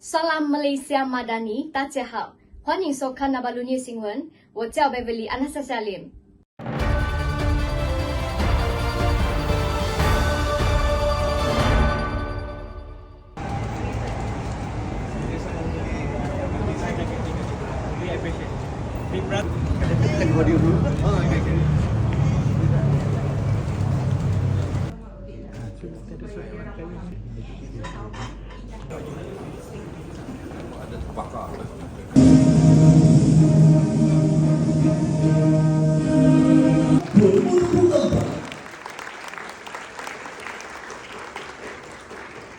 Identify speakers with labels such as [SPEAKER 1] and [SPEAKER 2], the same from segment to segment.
[SPEAKER 1] Salam Malaysia Madani，大家好，欢迎收看那巴鲁尼新闻，我叫贝贝里安娜莎莎林。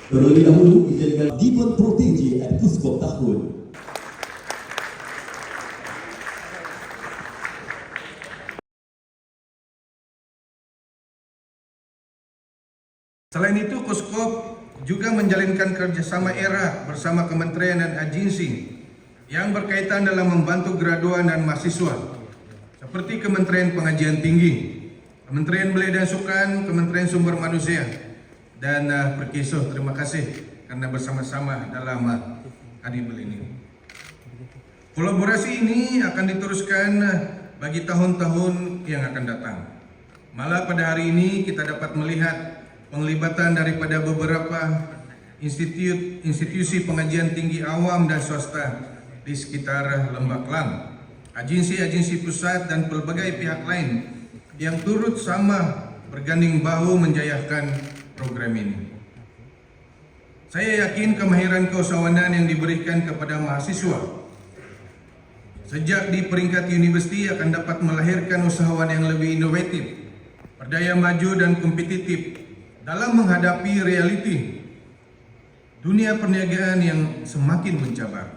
[SPEAKER 2] Terlebih dahulu dijadikan Dewan Protege at Pusbok tahun.
[SPEAKER 3] Selain itu, Kuskop juga menjalinkan kerjasama era bersama kementerian dan agensi yang berkaitan dalam membantu graduan dan mahasiswa, seperti Kementerian Pengajian Tinggi, Kementerian Belia dan Sukan, Kementerian Sumber Manusia, dan Perkisuh. Terima kasih karena bersama-sama dalam Adibel ini. Kolaborasi ini akan diteruskan bagi tahun-tahun yang akan datang. Malah pada hari ini kita dapat melihat penglibatan daripada beberapa institusi pengajian tinggi awam dan swasta di sekitar Lembah Kelang, agensi-agensi pusat dan pelbagai pihak lain yang turut sama berganding bahu menjayakan program ini. Saya yakin kemahiran keusahawanan yang diberikan kepada mahasiswa sejak di peringkat universiti akan dapat melahirkan usahawan yang lebih inovatif, berdaya maju dan kompetitif dalam menghadapi realiti dunia perniagaan yang semakin mencabar.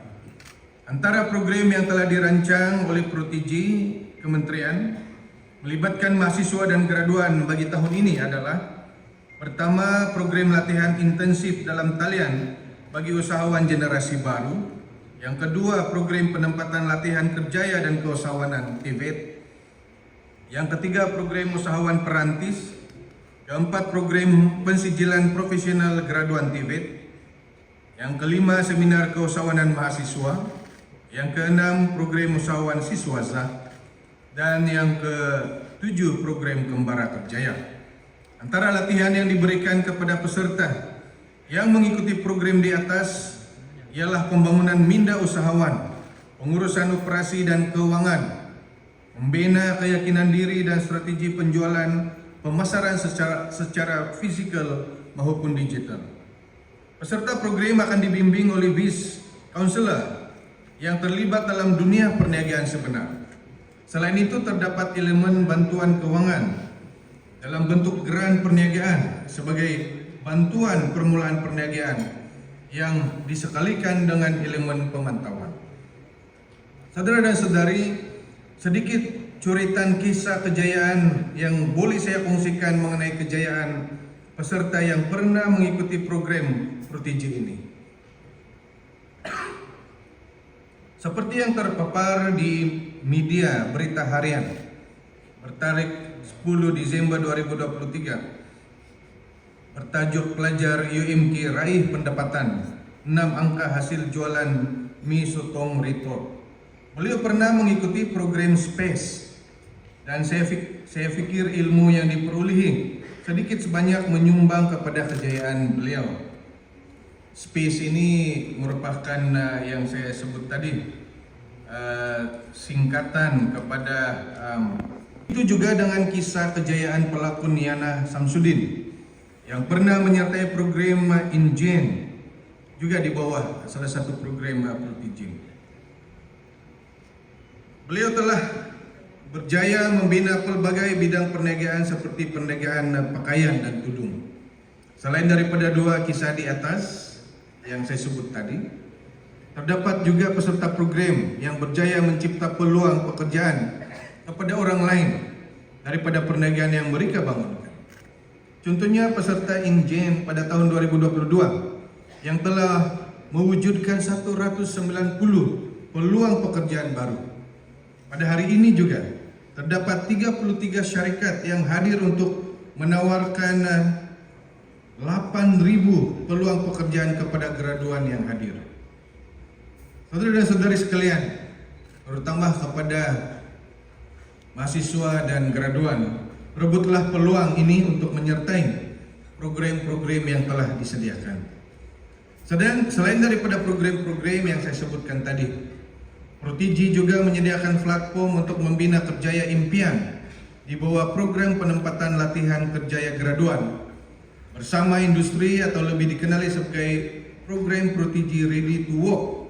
[SPEAKER 3] Antara program yang telah dirancang oleh Protegi Kementerian melibatkan mahasiswa dan graduan bagi tahun ini adalah: pertama, program latihan intensif dalam talian bagi usahawan generasi baru. Yang kedua, program penempatan latihan kerjaya dan keusahawanan TVET. Yang ketiga, program usahawan perantis. Keempat, program pensijilan profesional graduan TVET. Yang kelima, seminar keusahawanan mahasiswa. Yang keenam, program usahawan siswasa. Dan yang ketujuh, program kembara kerjaya. Antara latihan yang diberikan kepada peserta yang mengikuti program di atas ialah pembangunan minda usahawan, pengurusan operasi dan keuangan, membina keyakinan diri dan strategi penjualan, pemasaran secara fisikal maupun digital. Peserta program akan dibimbing oleh vice counselor yang terlibat dalam dunia perniagaan sebenar. Selain itu, terdapat elemen bantuan keuangan dalam bentuk geran perniagaan sebagai bantuan permulaan perniagaan yang disekalikan dengan elemen pemantauan. Saudara dan saudari, sedikit curitan kisah kejayaan yang boleh saya kongsikan mengenai kejayaan peserta yang pernah mengikuti program Protegi ini. Seperti yang terpapar di media berita harian bertarik 10 Desember 2023 bertajuk pelajar UMK raih pendapatan 6 angka hasil jualan mie sotong report. Beliau pernah mengikuti program SPACE dan saya fikir ilmu yang diperolehi sedikit sebanyak menyumbang kepada kejayaan beliau. SPACE ini merupakan yang saya sebut tadi singkatan kepada itu juga dengan kisah kejayaan pelakon Yana Samsudin yang pernah menyertai program InGen juga di bawah salah satu program Protegi. Beliau telah berjaya membina pelbagai bidang perniagaan seperti perniagaan pakaian dan tudung. Selain daripada dua kisah di atas yang saya sebut tadi, terdapat juga peserta program yang berjaya mencipta peluang pekerjaan kepada orang lain daripada perniagaan yang mereka bangunkan. Contohnya peserta InGen pada tahun 2022 yang telah mewujudkan 190 peluang pekerjaan baru. Pada hari ini juga terdapat 33 syarikat yang hadir untuk menawarkan 8.000 peluang pekerjaan kepada graduan yang hadir. Saudara dan saudari sekalian, terutama kepada mahasiswa dan graduan, rebutlah peluang ini untuk menyertai program-program yang telah disediakan. Selain daripada program-program yang saya sebutkan tadi, Protiji juga menyediakan platform untuk membina kerjaya impian di bawah program penempatan latihan kerjaya graduan bersama industri atau lebih dikenali sebagai program Protiji Ready to Work.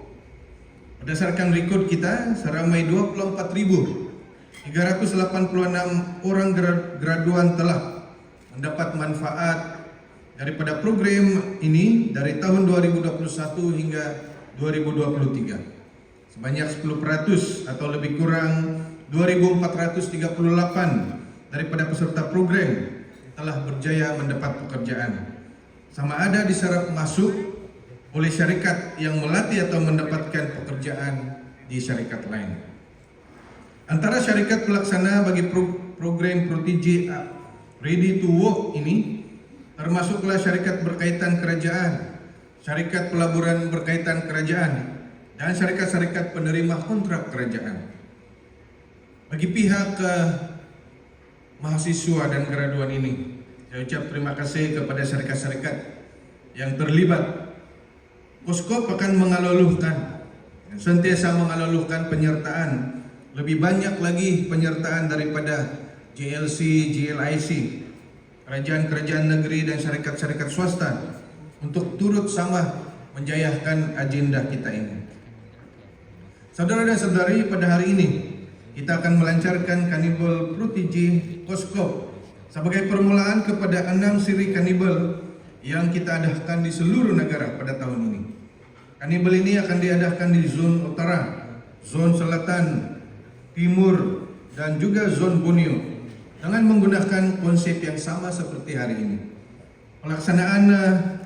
[SPEAKER 3] Berdasarkan rekod kita, seramai 24.386 orang graduan telah mendapat manfaat daripada program ini dari tahun 2021 hingga 2023. Sebanyak 10% atau lebih kurang 2.438 daripada peserta program telah berjaya mendapat pekerjaan. Sama ada diserap masuk oleh syarikat yang melatih atau mendapatkan pekerjaan di syarikat lain. Antara syarikat pelaksana bagi program Protiji Ready to Work ini termasuklah syarikat berkaitan kerajaan, syarikat pelaburan berkaitan kerajaan, dan syarikat-syarikat penerima kontrak kerajaan. Bagi pihak mahasiswa dan graduan ini, saya ucap terima kasih kepada syarikat-syarikat yang terlibat. Koskop akan mengaluluhkan, sentiasa mengaluluhkan penyertaan, lebih banyak lagi penyertaan daripada JLC, JLIC, kerajaan-kerajaan negeri dan syarikat-syarikat swasta untuk turut sama menjayahkan agenda kita ini. Saudara dan saudari, pada hari ini kita akan melancarkan Karnival Protiji Koskop sebagai permulaan kepada 6 siri karnival yang kita adakan di seluruh negara pada tahun ini. Karnival ini akan diadakan di zon utara, zon selatan, timur, dan juga zon Borneo dengan menggunakan konsep yang sama seperti hari ini. Pelaksanaan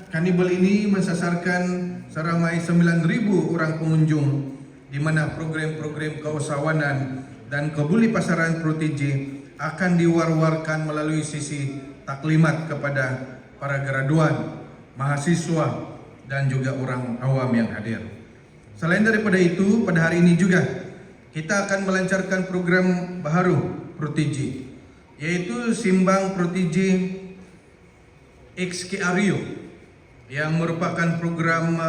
[SPEAKER 3] karnival ini mensasarkan seramai 9.000 orang pengunjung, di mana program-program keusahawanan dan kebuli pasaran Protiji akan diwar-warkan melalui sisi taklimat kepada para graduan, mahasiswa, dan juga orang awam yang hadir. Selain daripada itu, pada hari ini juga kita akan melancarkan program baru Protiji, yaitu Simbang Protiji XKRU, yang merupakan program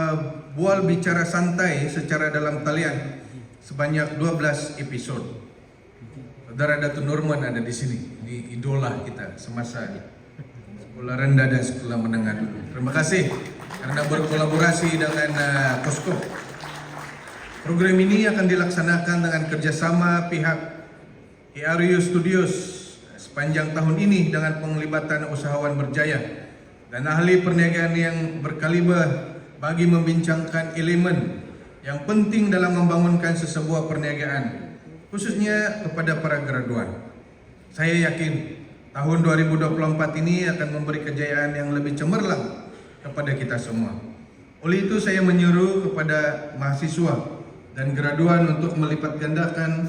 [SPEAKER 3] bual bicara santai secara dalam talian sebanyak 12 episod. Saudara Datuk Norman ada di sini, di idola kita semasa sekolah rendah dan sekolah menengah dulu. Terima kasih karena berkolaborasi dengan Koskop. Program ini akan dilaksanakan dengan kerjasama pihak KRU Studios sepanjang tahun ini dengan penglibatan usahawan berjaya dan ahli perniagaan yang berkaliber bagi membincangkan elemen yang penting dalam membangunkan sesebuah perniagaan, khususnya kepada para graduan. Saya yakin tahun 2024 ini akan memberi kejayaan yang lebih cemerlang kepada kita semua. Oleh itu saya menyuruh kepada mahasiswa dan graduan untuk melipat gandakan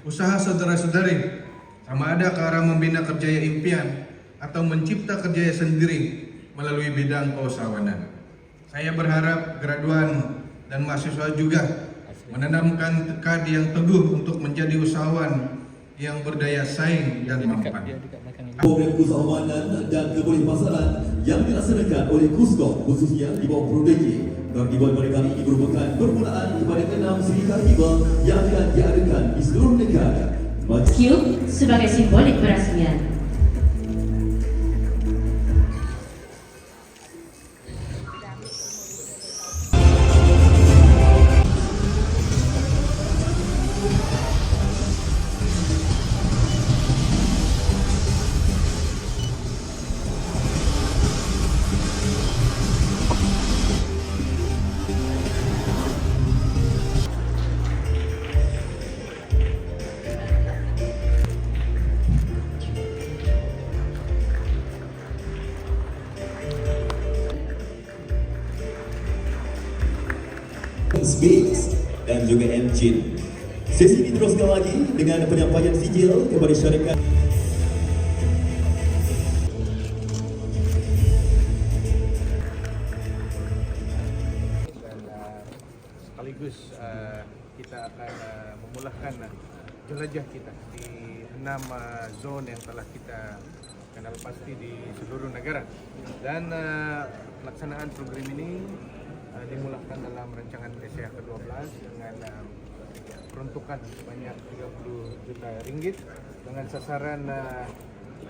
[SPEAKER 3] usaha saudara-saudari, sama ada ke arah membina kerjaya impian atau mencipta kerjaya sendiri melalui bidang keusahawanan. Saya berharap graduan dan mahasiswa juga menanamkan tekad yang teguh untuk menjadi usahawan yang berdaya saing dan mampan.
[SPEAKER 2] Program keusahawanan dan kebudayaan yang dilaksanakan oleh Koskop khususnya di bawah Protiji. Karnival pada kali ini merupakan permulaan kepada 6 siri karnival yang akan diadakan di seluruh negara.
[SPEAKER 4] Cube sebagai simbolik peresmian.
[SPEAKER 2] Space dan juga Engine. Sesi ini teruskan lagi dengan penyampaian sijil kepada syarikat.
[SPEAKER 3] sekaligus kita akan memulakan jelajah kita di 6 zon yang telah kita kenal pasti di seluruh negara. Dan pelaksanaan program ini dimulakan dalam rancangan Malaysia ke-12 dengan peruntukan sebanyak 30 juta ringgit dengan sasaran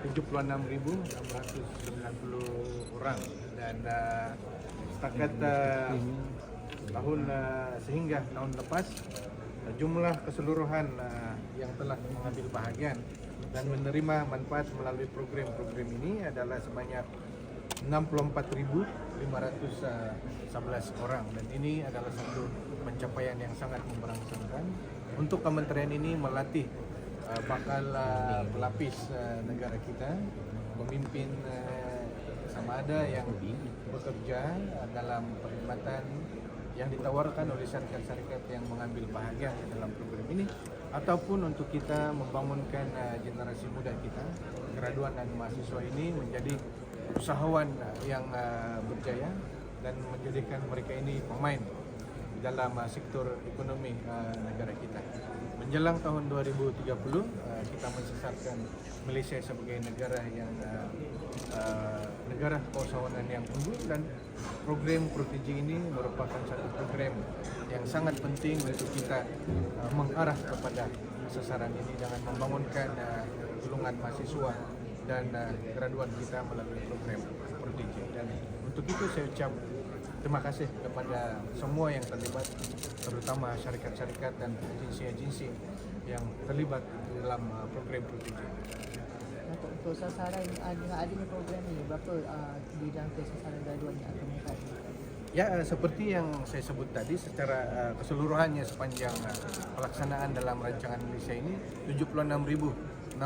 [SPEAKER 3] 76.690 orang, dan setakat sehingga tahun lepas jumlah keseluruhan yang telah mengambil bahagian dan menerima manfaat melalui program-program ini adalah sebanyak 64.511 orang, dan ini adalah satu pencapaian yang sangat membanggakan. Untuk kementerian ini melatih bakal pelapis negara kita, memimpin sama ada yang bekerja dalam perkhidmatan yang ditawarkan oleh syarikat-syarikat yang mengambil bahagian dalam program ini, ataupun untuk kita membangunkan generasi muda kita, graduan dan mahasiswa ini menjadi usahawan yang berjaya dan menjadikan mereka ini pemain dalam sektor ekonomi negara kita. Menjelang tahun 2030, kita mensesatkan Malaysia sebagai negara yang negara keusahawanan yang unggul, dan program Protegi ini merupakan satu program yang sangat penting untuk kita mengarah kepada sasaran ini dengan membangunkan golongan mahasiswa dan graduan kita melalui program Protegi. Dan untuk itu saya ucap terima kasih kepada semua yang terlibat, terutama syarikat-syarikat dan agensi-agensi yang terlibat dalam program Protegi.
[SPEAKER 5] Untuk sasaran dengan adanya program ini, berapa dijangka sasaran graduan yang akan meningkat?
[SPEAKER 3] Ya, seperti yang saya sebut tadi, secara keseluruhannya sepanjang pelaksanaan dalam rancangan Malaysia ini 76.690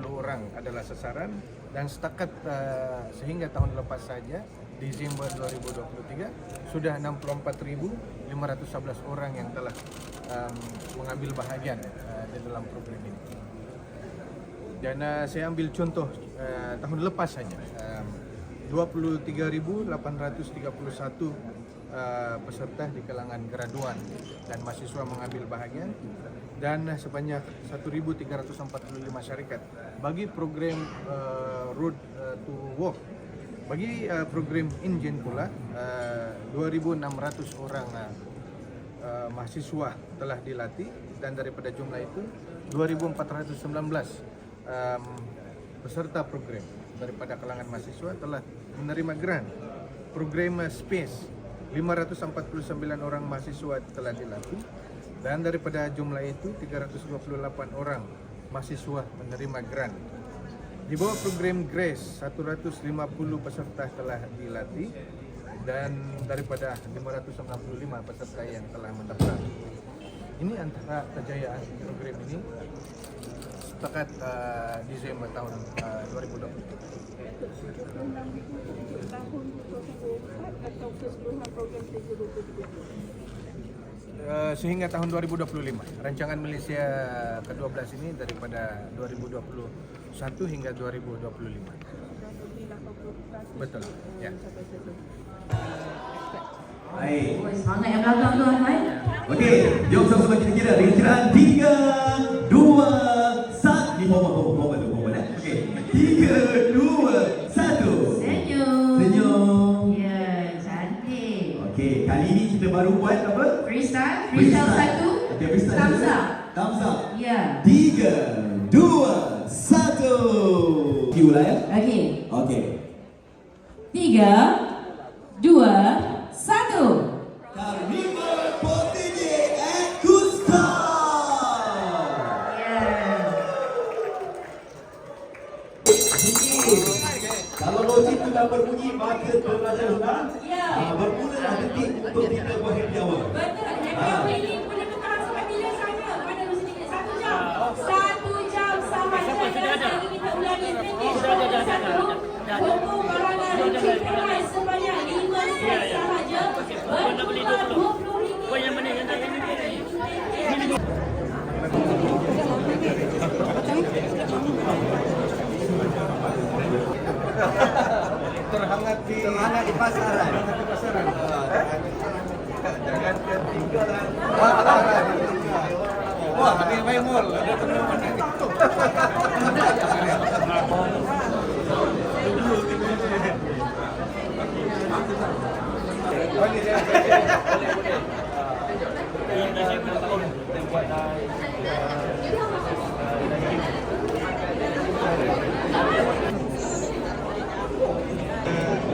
[SPEAKER 3] orang adalah sasaran, dan setakat sehingga tahun lepas saja Desember 2023 sudah 64.511 orang yang telah mengambil bahagian di dalam program ini. Dan saya ambil contoh tahun lepas saja, 23.831 peserta di kalangan graduan dan mahasiswa mengambil bahagian, dan sebanyak 1.345 syarikat bagi program Road to Work. Bagi program InGen pula, 2.600 orang mahasiswa telah dilatih, dan daripada jumlah itu 2.419 peserta program daripada kalangan mahasiswa telah menerima grant. Program Space, 549 orang mahasiswa telah dilatih, dan daripada jumlah itu 328 orang mahasiswa menerima grant. Di bawah program GRACE, 150 peserta telah dilatih, dan daripada 565 peserta yang telah mendaftar. Ini antara kejayaan program ini setakat Desember tahun 2020.
[SPEAKER 5] Tahun 2024 atau keseluruhan program 2023?
[SPEAKER 3] Sehingga tahun 2025. Rancangan Malaysia ke-12 ini daripada 2021 hingga 2025. Betul, ya.
[SPEAKER 2] Baik.
[SPEAKER 4] Semangat yang belakang tu, Ahmad.
[SPEAKER 2] Okey, jom sama-sama kita kira dengan kiraan 3, 2, 1. Di bawah tu. Okey. 3, 2, 1.
[SPEAKER 4] Senyum.
[SPEAKER 2] Senyum.
[SPEAKER 4] Ya, cantik.
[SPEAKER 2] Okey, kali ini kita baru buat apa?
[SPEAKER 4] Freestyle satu.
[SPEAKER 2] Okey, freestyle.
[SPEAKER 4] Thumbs up.
[SPEAKER 2] Thumbs up.
[SPEAKER 4] Ya.
[SPEAKER 2] 3, 2, 1. Cue lah ya.
[SPEAKER 4] Okey.
[SPEAKER 2] Okey.
[SPEAKER 4] 3, 2, 1.
[SPEAKER 2] Carnival Protegi and Cusco.
[SPEAKER 4] Ya.
[SPEAKER 2] Kalau logik tu dah berbunyi, maka pelajar sudah
[SPEAKER 4] Ya.
[SPEAKER 2] bermulalah detik untuk kita buat happy hour.
[SPEAKER 4] Betul. Happy hour ini boleh bertahan sampai bila saja. Pada lu sedikit 1 jam. 1 jam sahaja. Dan kita ulangi finish nombor 1. Toko barangan Richie Price sebanyak 5 set sahaja. Berjumlah RM20.
[SPEAKER 3] Terhangat di pasaran. Jangan ketinggalan. mall, ada tanaman.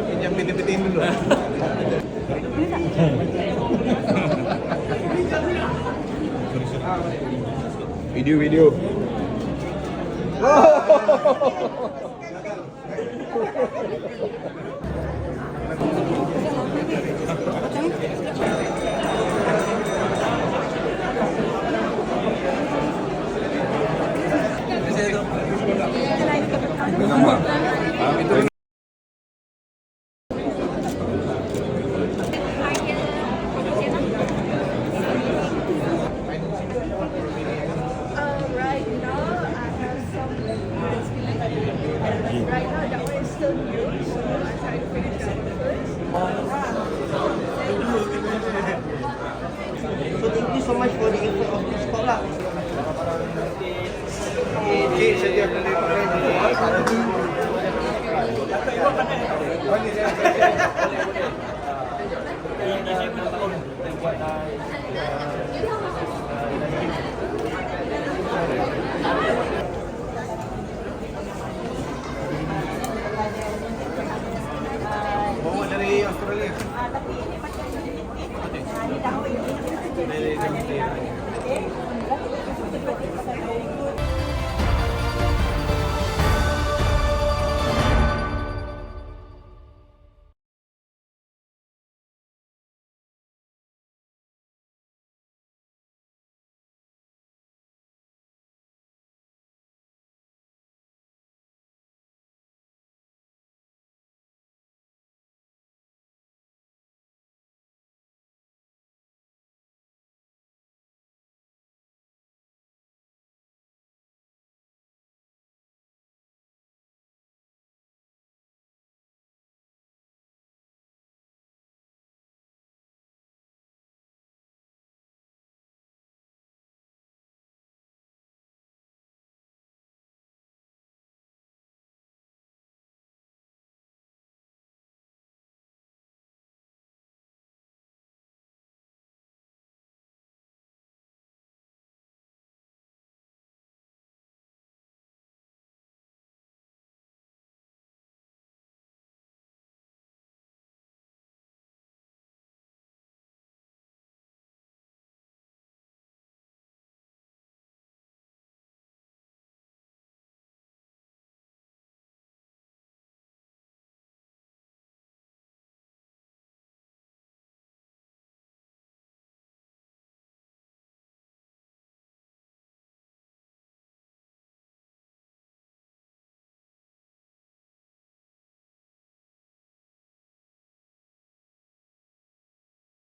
[SPEAKER 3] Pinjam piti-pitiin dulu. Video.
[SPEAKER 6] Right now, I have some mixed feelings. Right now, that one is still new, so I try to finish that one first.
[SPEAKER 7] So thank you so much for the info of this call lah.
[SPEAKER 3] Bawa dari Australia.
[SPEAKER 6] Tapi ini macam ini. Ini tahu ini.